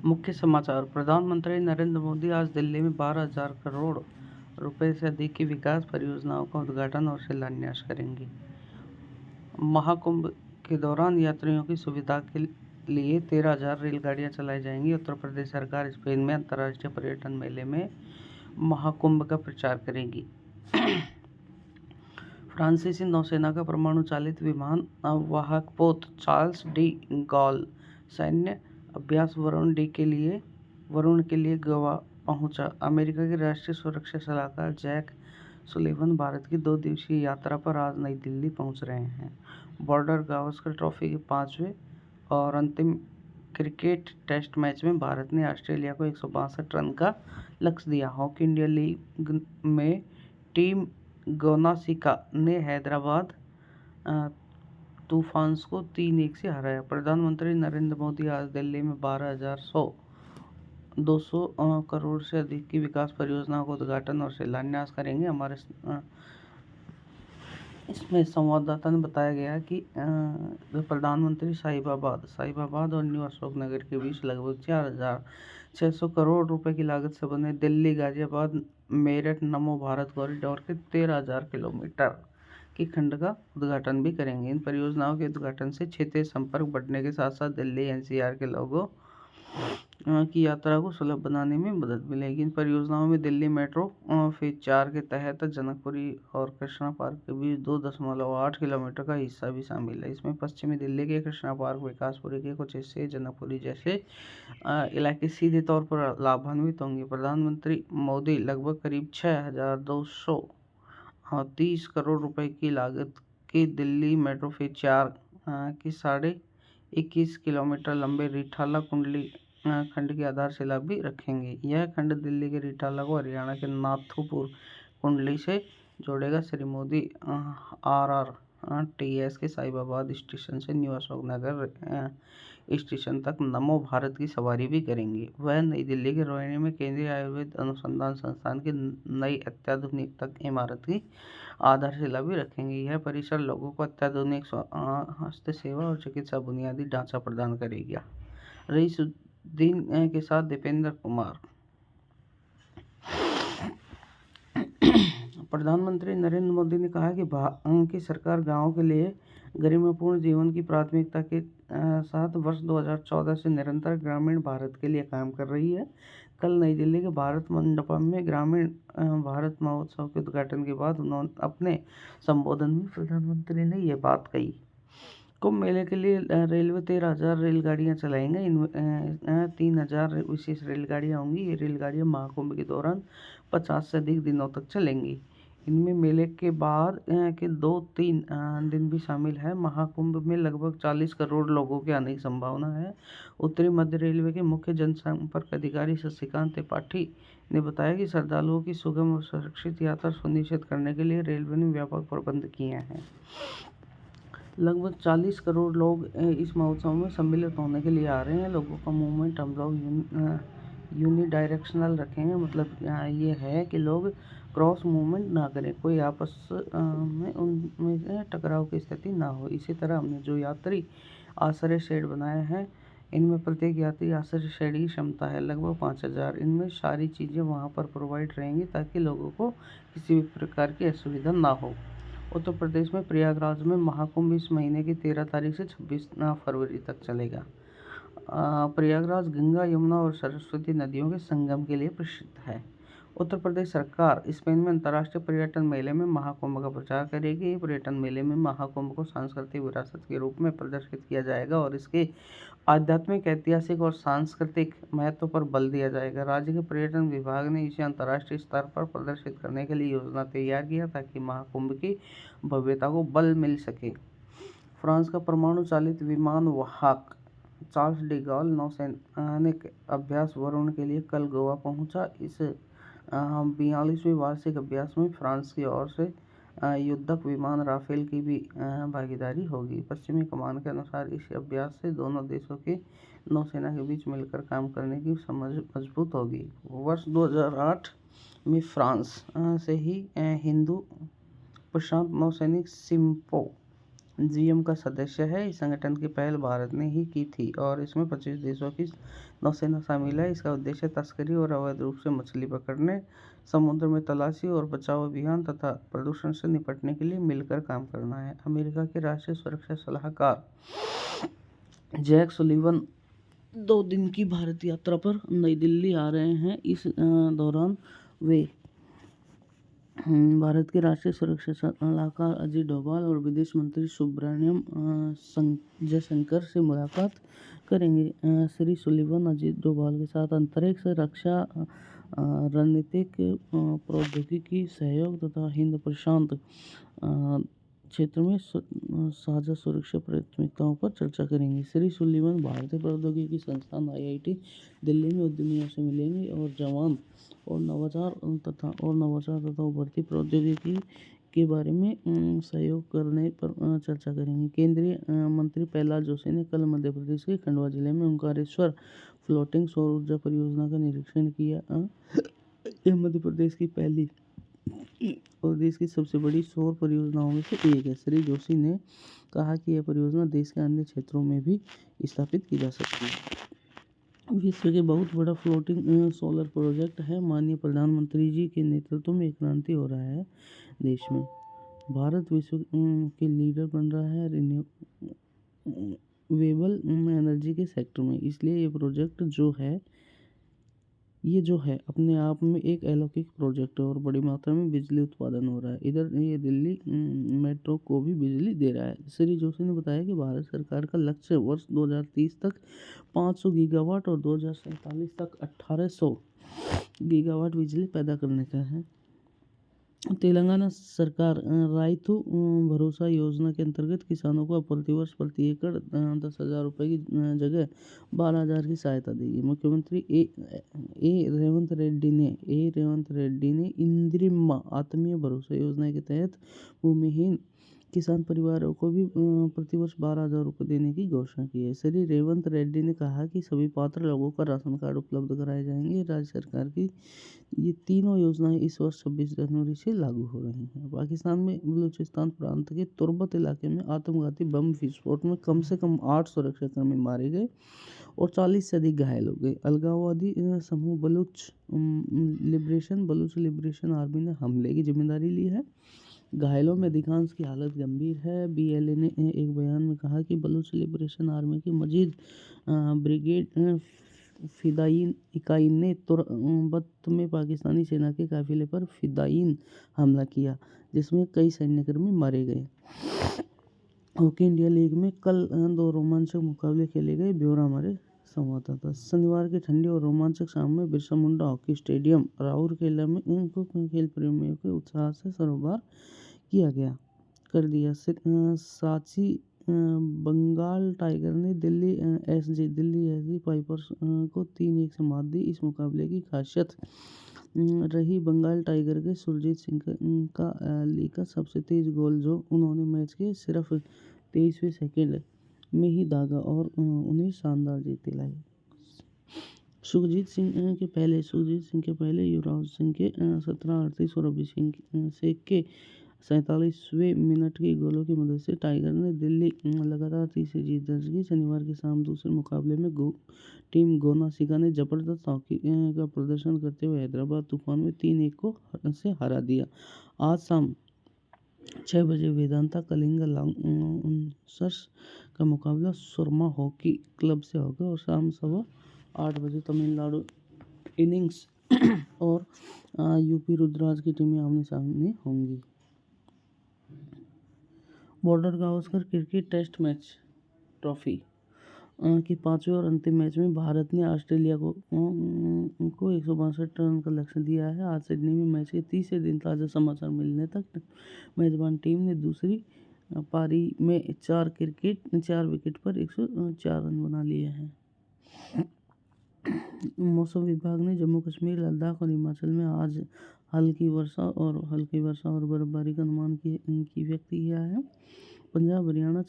मुख्य समाचार। प्रधानमंत्री नरेंद्र मोदी आज दिल्ली में 12,000 करोड़ रुपए से अधिक की विकास परियोजनाओं का उद्घाटन और शिलान्यास करेंगे। महाकुंभ के दौरान यात्रियों की सुविधा के लिए 13,000 रेलगाड़ियां चलाई जाएंगी। उत्तर प्रदेश सरकार स्पेन में अंतर्राष्ट्रीय पर्यटन मेले में महाकुंभ का प्रचार करेगी। फ्रांसीसी नौसेना का परमाणु चालित विमान वाहक पोत चार्ल्स डी गॉल सैन्य अभ्यास वरुण के लिए गोवा पहुंचा। अमेरिका के राष्ट्रीय सुरक्षा सलाहकार जैक सुलिवन भारत की 2 दिवसीय यात्रा पर आज नई दिल्ली पहुंच रहे हैं। बॉर्डर गावस्कर ट्रॉफी के 5वें और अंतिम क्रिकेट टेस्ट मैच में भारत ने ऑस्ट्रेलिया को 162 रन का लक्ष्य दिया। हॉकी इंडिया लीग में टीम गोनासिका ने हैदराबाद तूफान्स को 3-1 से हराया। प्रधानमंत्री नरेंद्र मोदी आज दिल्ली में 12,200 करोड़ से अधिक की विकास परियोजनाओं का उद्घाटन और शिलान्यास करेंगे। हमारे इसमें संवाददाता ने बताया गया कि प्रधानमंत्री साहिबाबाद और न्यू अशोकनगर के बीच लगभग 4,600 करोड़ रुपए की लागत से बने दिल्ली गाजियाबाद मेरठ नमो भारत कॉरिडोर के 13,000 किलोमीटर की खंड का उद्घाटन भी करेंगे। इन परियोजनाओं के उद्घाटन से क्षेत्रीय संपर्क बढ़ने के साथ साथ दिल्ली एनसीआर के लोगों की यात्रा को सुलभ बनाने में मदद मिलेगी। इन परियोजनाओं में दिल्ली मेट्रो फेज 4 के तहत जनकपुरी और कृष्णा पार्क के बीच 2.8 किलोमीटर का हिस्सा भी शामिल है। इसमें पश्चिमी दिल्ली के कृष्णा पार्क, विकासपुरी के कुछ हिस्से, जनकपुरी जैसे इलाके सीधे तौर पर लाभान्वित होंगे। प्रधानमंत्री मोदी लगभग करीब 6,230 करोड़ रुपए की लागत की दिल्ली मेट्रो फेज 4 की 21.5 किलोमीटर लंबे रिठाला कुंडली खंड की आधारशिला भी रखेंगे। यह खंड दिल्ली के रिठाला को हरियाणा के नाथुपुर कुंडली से जोड़ेगा। श्री मोदी RRTS के साहिबाबाद स्टेशन से न्यू अशोकनगर स्टेशन तक नमो भारत की सवारी भी करेंगे। वह नई दिल्ली के रोहिणी में केंद्रीय आयुर्वेद अनुसंधान संस्थान की नई अत्याधुनिक तक इमारत की आधारशिला भी रखेंगे। यह परिसर लोगों को अत्याधुनिक स्वास्थ्य सेवा और चिकित्सा बुनियादी ढांचा प्रदान करेगा। रईसुद्दीन के साथ दीपेंद्र कुमार। प्रधानमंत्री नरेंद्र मोदी ने कहा कि सरकार गांवों के लिए गरिमापूर्ण जीवन की प्राथमिकता के साथ वर्ष 2014 से निरंतर ग्रामीण भारत के लिए काम कर रही है। कल नई दिल्ली के भारत मंडपम में ग्रामीण भारत महोत्सव के उद्घाटन के बाद अपने संबोधन में प्रधानमंत्री ने यह बात कही। कुंभ मेले के लिए रेलवे 13,000 रेलगाड़ियां चलाएंगे। इनमें 3,000 विशेष रेलगाड़ियां होंगी। ये रेलगाड़ियां महाकुंभ के दौरान 50 से अधिक दिनों तक चलेंगी। इनमें मेले के बाद के 2-3 दिन भी शामिल है। महाकुंभ में लगभग 40 करोड़ लोगों के आने की संभावना है। उत्तरी मध्य रेलवे के मुख्य जनसंपर्क अधिकारी शशिकांत त्रिपाठी ने बताया कि श्रद्धालुओं की सुगम और सुरक्षित यात्रा सुनिश्चित करने के लिए रेलवे ने व्यापक प्रबंध किए हैं। लगभग 40 करोड़ लोग इस महोत्सव में सम्मिलित होने के लिए आ रहे हैं। लोगों का मूवमेंट हम लोग यूनिडायरेक्शनल रखेंगे। मतलब ये है कि लोग क्रॉस मूवमेंट ना करें, कोई आपस में उनमें टकराव की स्थिति ना हो। इसी तरह हमने जो यात्री आश्रय शेड बनाए हैं, इनमें प्रत्येक यात्री आश्रय शेड की क्षमता है लगभग 5,000। इनमें सारी चीज़ें वहाँ पर प्रोवाइड रहेंगी ताकि लोगों को किसी भी प्रकार की असुविधा ना हो। उत्तर प्रदेश में प्रयागराज में महाकुंभ इस महीने की 13 तारीख से 26 फरवरी तक चलेगा। प्रयागराज गंगा, यमुना और सरस्वती नदियों के संगम के लिए प्रसिद्ध है। उत्तर प्रदेश सरकार स्पेन में अंतर्राष्ट्रीय पर्यटन मेले में महाकुंभ का प्रचार करेगी। पर्यटन मेले में महाकुंभ को सांस्कृतिक विरासत के रूप में प्रदर्शित किया जाएगा और इसके आध्यात्मिक, ऐतिहासिक और सांस्कृतिक महत्व पर बल दिया जाएगा। राज्य के पर्यटन विभाग ने इसे अंतर्राष्ट्रीय स्तर पर प्रदर्शित करने के लिए योजना तैयार किया ताकि महाकुंभ की भव्यता को बल मिल सके। फ्रांस का परमाणु चालित विमान वाहक चार्ल्स डी गॉल नौसैनिक अभ्यास वरुण के लिए कल गोवा पहुंचा। इस 42वें वार्षिक अभ्यास में फ्रांस की ओर से युद्धक विमान राफेल की भी भागीदारी होगी। पश्चिमी कमान के अनुसार इस अभ्यास से दोनों देशों की नौसेना के बीच मिलकर काम करने की समझ मजबूत होगी। वर्ष 2008 में फ्रांस से ही हिंदू प्रशांत नौसैनिक सिम्पो जीएम का सदस्य है। इस संगठन की पहल भारत ने ही की थी और इसमें 25 देशों की नौसेना शामिल है। इसका उद्देश्य तस्करी और अवैध रूप से मछली पकड़ने, समुद्र में तलाशी और बचाव अभियान तथा प्रदूषण से निपटने के लिए मिलकर काम करना है। अमेरिका के राष्ट्रीय सुरक्षा सलाहकार जैक सुलिवन 2 दिन की भारत यात्रा पर नई दिल्ली आ रहे हैं। इस दौरान वे भारत के राष्ट्रीय सुरक्षा सलाहकार अजीत डोभाल और विदेश मंत्री सुब्रमण्यम जयशंकर से मुलाकात करेंगे। श्री सुलिवन अजीत डोभाल के साथ अंतरिक्ष रक्षा, रणनीतिक प्रौद्योगिकी सहयोग तथा हिंद प्रशांत क्षेत्र में साझा सुरक्षा प्राथमिकताओं पर चर्चा करेंगे। श्री सुलिवन भारतीय प्रौद्योगिकी संस्थान IIT दिल्ली में उद्यमियों से मिलेंगे और जवान और नवाचार तथा उभरती प्रौद्योगिकी के बारे में सहयोग करने पर चर्चा करेंगे। केंद्रीय मंत्री प्रहलाद जोशी ने कल मध्य प्रदेश के खंडवा जिले में ओंकारेश्वर फ्लोटिंग सौर ऊर्जा परियोजना का निरीक्षण किया। यह मध्य प्रदेश की पहली और देश की सबसे बड़ी सौर परियोजनाओं में से एक है। श्री जोशी ने कहा कि यह परियोजना देश के अन्य क्षेत्रों में भी स्थापित की जा सकती है। विश्व के बहुत बड़ा फ्लोटिंग सोलर प्रोजेक्ट है। माननीय प्रधानमंत्री जी के नेतृत्व में एक क्रांति हो रहा है देश में। भारत विश्व के लीडर बन रहा है रिन्यूएबल एनर्जी के सेक्टर में। इसलिए ये प्रोजेक्ट जो है अपने आप में एक अलौकिक प्रोजेक्ट है और बड़ी मात्रा में बिजली उत्पादन हो रहा है। इधर ये दिल्ली मेट्रो को भी बिजली दे रहा है। श्री जोशी ने बताया कि भारत सरकार का लक्ष्य वर्ष 2030 तक 500 गीगावाट और 2047 तक 1800 गीगावाट बिजली पैदा करने का है। तेलंगाना सरकार राइतु भरोसा योजना के अंतर्गत किसानों को प्रतिवर्ष प्रति एकड़ 10,000 रुपये की जगह 12,000 की सहायता देगी। मुख्यमंत्री रेवंत रेड्डी ने इंदिरम्मा आत्मीय भरोसा योजना के तहत भूमिहीन किसान परिवारों को भी प्रतिवर्ष 12,000 रुपये देने की घोषणा की है। श्री रेवंत रेड्डी ने कहा कि सभी पात्र लोगों का राशन कार्ड उपलब्ध कराए जाएंगे। राज्य सरकार की ये तीनों योजनाएं इस वर्ष 26 जनवरी से लागू हो रही हैं। पाकिस्तान में बलूचिस्तान प्रांत के तुर्बत इलाके में आत्मघाती बम विस्फोट में कम से कम 8 सुरक्षाकर्मी मारे गए और 40 से अधिक घायल हो गए। अलगाववादी समूह बलूच लिबरेशन आर्मी ने हमले की जिम्मेदारी ली है। घायलों में अधिकांश की हालत गंभीर है। BLA ने एक बयान में कहा कि बलूच लिबरेशन आर्मी की मजीद ब्रिगेड फिदायीन इकाई ने तुर्बत में पाकिस्तानी सेना के काफिले पर फिदायीन हमला किया, जिसमें कई सैन्यकर्मी मारे गए। हॉकी इंडिया लीग में कल 2 रोमांचक मुकाबले खेले गए। ब्यौरा हमारे संवाददाता। शनिवार की ठंडी और रोमांचक शाम में बिरसा मुंडा हॉकी स्टेडियम राउरकेला में इनको खेल प्रेमियों के उत्साह से सरोकार कर दिया। सांची बंगाल टाइगर ने दिल्ली एसजी पाइपर्स को 3-1 से मात दी। इस मुकाबले की खासियत रही बंगाल टाइगर के सुरजीत सिंह का लीग का सबसे तेज गोल, जो उन्होंने मैच के सिर्फ 23वें सेकंड में ही दागा और उन्हें शानदार जीत दिलाई। सुखजीत सिंह के पहले युवराज सिंह के 17-38 और अभिषेक के 47वें मिनट के गोलों की मदद से टाइगर ने दिल्ली लगातार तीसरी जीत दर्ज की। शनिवार की शाम दूसरे मुकाबले में टीम गोनासिका ने जबरदस्त हॉकी का प्रदर्शन करते हुए हैदराबाद तूफान में 3-1 से हरा दिया। आज शाम 6 बजे वेदांता कलिंगा लांगर्स का मुकाबला सुरमा हॉकी क्लब से होगा और शाम 8:15 बजे तमिलनाडु इनिंग्स और यूपी रुद्राज की टीमें आमने सामने होंगी। Border Gavaskar cricket test match trophy के 5वें और अंतिम मैच में भारत ने ऑस्ट्रेलिया को 162 रन का लक्ष्य दिया है। आज सिडनी में मैच के तीसरे दिन ताज़ा समाचार मिलने तक मेजबान टीम ने दूसरी पारी में 4 विकेट पर 104 रन बना लिए हैं। मौसम विभाग ने जम्मू कश्मीर, लद्दाख और हिमाचल में आज हल्की वर्षा और बर्फबारी का अनुमान व्यक्त किया है। पंजाब, हरियाणा,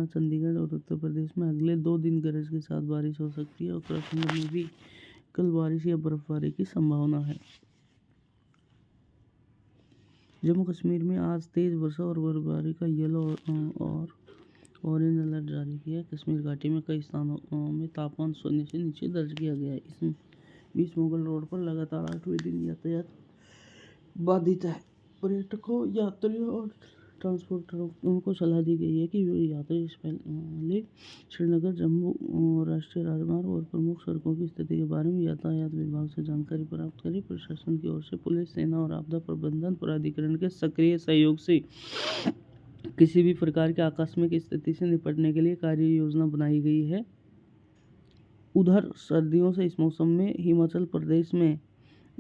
चंडीगढ़ और उत्तर प्रदेश में अगले 2 दिन गरज के साथ बारिश हो सकती है। उत्तराखंड में भी कल बारिश या बर्फबारी की संभावना है। जम्मू कश्मीर में आज तेज वर्षा और बर्फबारी का येलो और ऑरेंज अलर्ट जारी किया। कश्मीर घाटी में कई स्थानों में तापमान शून्य से नीचे दर्ज किया गया है। इस बीच मुगल रोड पर लगातार 8वें दिन यातायात बाधित है। पर्यटकों, यात्रियों और ट्रांसपोर्टरों को सलाह दी गई है कि वे यात्री से पहले श्रीनगर जम्मू राष्ट्रीय राजमार्ग और प्रमुख सड़कों की स्थिति के बारे में यातायात विभाग से जानकारी प्राप्त करें। प्रशासन की ओर से पुलिस, सेना और आपदा प्रबंधन प्राधिकरण के सक्रिय सहयोग से किसी भी प्रकार की आकस्मिक स्थिति से निपटने के लिए कार्य योजना बनाई गई है। उधर सर्दियों से इस मौसम में हिमाचल प्रदेश में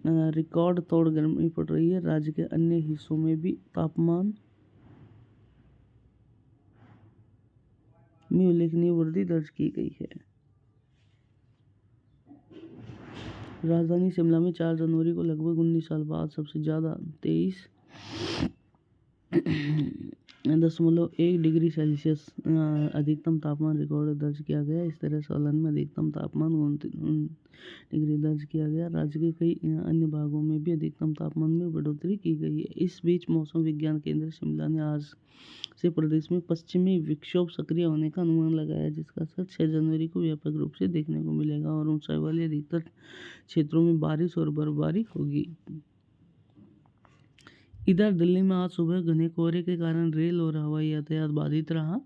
रिकॉर्ड तोड़ गर्मी पड़ रही है। राज्य के अन्य हिस्सों में भी तापमान में उल्लेखनीय वृद्धि दर्ज की गई है। राजधानी शिमला में 4 जनवरी को लगभग 19 साल बाद सबसे ज़्यादा 23.1 डिग्री सेल्सियस अधिकतम तापमान रिकॉर्ड दर्ज किया गया। इस तरह सोलन में अधिकतम तापमान 29 डिग्री दर्ज किया गया। राज्य के कई अन्य भागों में भी अधिकतम तापमान में बढ़ोतरी की गई है। इस बीच मौसम विज्ञान केंद्र शिमला ने आज से प्रदेश में पश्चिमी विक्षोभ सक्रिय होने का अनुमान लगाया, जिसका असर 6 जनवरी को व्यापक रूप से देखने को मिलेगा और ऊंचाई वाले अधिकतर क्षेत्रों में बारिश और बर्फबारी होगी। इधर दिल्ली में आज सुबह घने कोहरे के कारण रेल और हवाई यातायात बाधित रहा।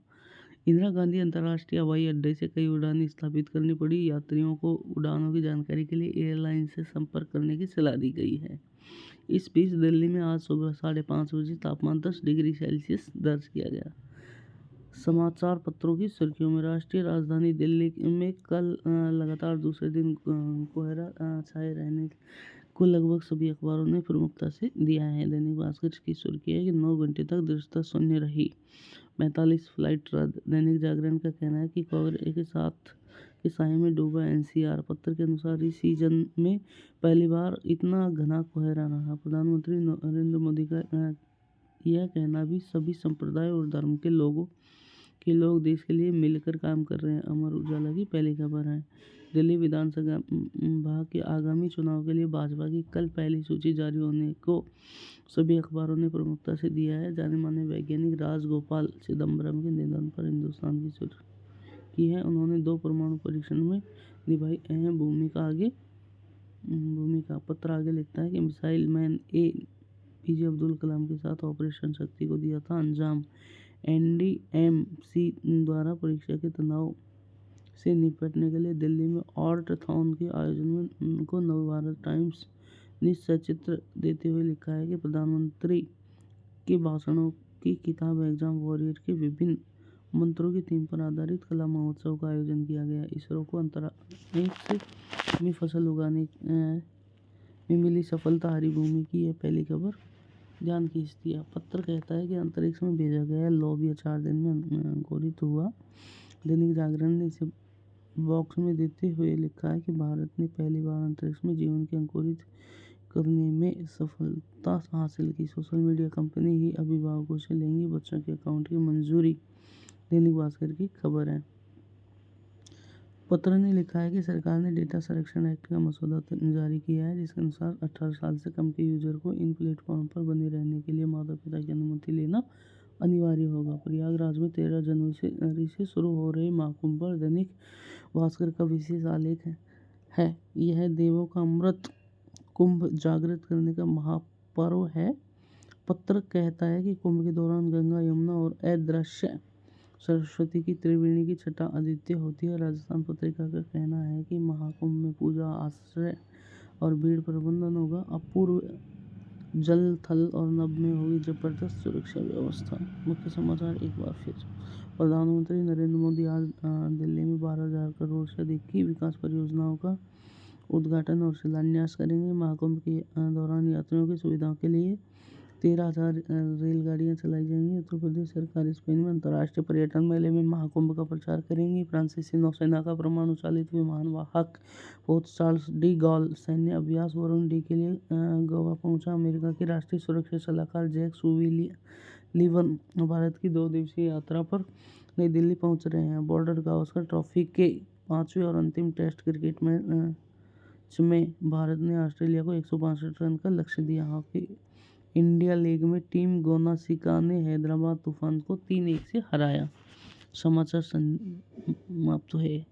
इंदिरा गांधी अंतर्राष्ट्रीय हवाई अड्डे से कई उड़ानें स्थगित करनी पड़ी। यात्रियों को उड़ानों की जानकारी के लिए एयरलाइन से संपर्क करने की सलाह दी गई है। इस बीच दिल्ली में आज सुबह 5:30 बजे तापमान 10 डिग्री सेल्सियस दर्ज किया गया। समाचार पत्रों की सुर्खियों में राष्ट्रीय राजधानी दिल्ली में कल लगातार दूसरे दिन कोहरा छाए रहने को लगभग सभी अखबारों ने प्रमुखता से दिया है। दैनिक भास्कर की सुर्खी है कि 9 घंटे तक दृश्यता शून्य रही, 45 फ्लाइट रद्द। दैनिक जागरण का कहना है कि कोहरे के साथ के साए में डूबा एनसीआर। पत्र के अनुसार इस सीजन में पहली बार इतना घना कोहरा रहा। प्रधानमंत्री नरेंद्र मोदी का यह कहना भी सभी संप्रदाय और धर्म के लोग देश के लिए मिलकर काम कर रहे हैं। अमर उजाला की पहली खबर है। दिल्ली विधानसभा के आगामी चुनाव के लिए भाजपा की कल पहली सूची जारी होने को सभी अखबारों ने प्रमुखता से दिया है। जाने माने वैज्ञानिक राजगोपाल चिदम्बरम के निधन पर हिंदुस्तान की सुर्खी है। उन्होंने 2 परमाणु परीक्षण में निभाई अहम भूमिका। पत्र आगे लिखता है कि missile man APJ Abdul Kalam के साथ ऑपरेशन शक्ति को दिया था अंजाम। NDMC द्वारा परीक्षा के तनाव से निपटने के लिए दिल्ली में ऑर्टथॉन के आयोजन में को नवभारत टाइम्स ने सचित्र देते हुए लिखा है कि प्रधानमंत्री के भाषणों की किताब एग्जाम वॉरियर के विभिन्न मंत्रों की थीम पर आधारित कला महोत्सव का आयोजन किया गया। इसरो को अंतरिक्ष में फसल उगाने में मिली सफलता, हरी भूमि की यह पहली खबर ध्यान खींचती है। पत्र कहता है कि अंतरिक्ष में भेजा गया लोबिया 4 दिन में अंकुरित हुआ। दैनिक जागरण ने इसे बॉक्स में देते हुए लिखा है कि भारत ने पहली बार अंतरिक्ष में जीवन के अंकुरित करने में सफलता हासिल की। सोशल मीडिया कंपनी ही अभिभावकों से लेंगी बच्चों के अकाउंट की मंजूरी। दैनिक भास्कर की खबर है। पत्र ने लिखा है कि सरकार ने डेटा संरक्षण एक्ट का मसौदा जारी किया है, जिसके अनुसार 18 साल से कम के यूजर को इन प्लेटफॉर्म पर बने रहने के लिए माता पिता की अनुमति लेना अनिवार्य होगा। प्रयागराज में 13 जनवरी से शुरू हो रहे महाकुंभ पर दैनिक भास्कर का विशेष आलेख है। यह देवों का अमृत कुंभ जागृत करने का महापर्व है। पत्र कहता है कि कुंभ के दौरान गंगा, यमुना और अदृश्य सरस्वती की त्रिवेणी की छटा अद्वितीय होती है। राजस्थान पत्रिका का कहना है कि महाकुंभ में पूजा, आश्रय और भीड़ प्रबंधन होगा। अपूर्व जल, थल और नभ में होगी जबरदस्त सुरक्षा व्यवस्था। मुख्य समाचार एक बार फिर। प्रधानमंत्री नरेंद्र मोदी आज दिल्ली में 12,000 करोड़ से अधिक की विकास परियोजनाओं का उद्घाटन और शिलान्यास करेंगे। महाकुंभ के दौरान यात्रियों की सुविधा के लिए 13,000 रेलगाड़ियां चलाई जाएंगी। उत्तर प्रदेश सरकार स्पेन में अंतर्राष्ट्रीय पर्यटन मेले में महाकुंभ का प्रचार करेंगी। फ्रांसीसी नौसेना का परमाणु चालित विमान वाहक पोत चार्ल्स डी गॉल सैन्य अभ्यास वरुण डी के लिए गोवा पहुंचा। अमेरिका के राष्ट्रीय सुरक्षा सलाहकार जैक सुलिवन भारत की 2 दिवसीय यात्रा पर नई दिल्ली पहुंच रहे हैं। बॉर्डर गावस्कर ट्रॉफी के 5वें और अंतिम टेस्ट क्रिकेट मैच में भारत ने ऑस्ट्रेलिया को 165 रन का लक्ष्य दिया। हॉकी इंडिया लीग में टीम गोनासिका ने हैदराबाद तूफान को 3-1 से हराया। समाचार समाप्त हुए।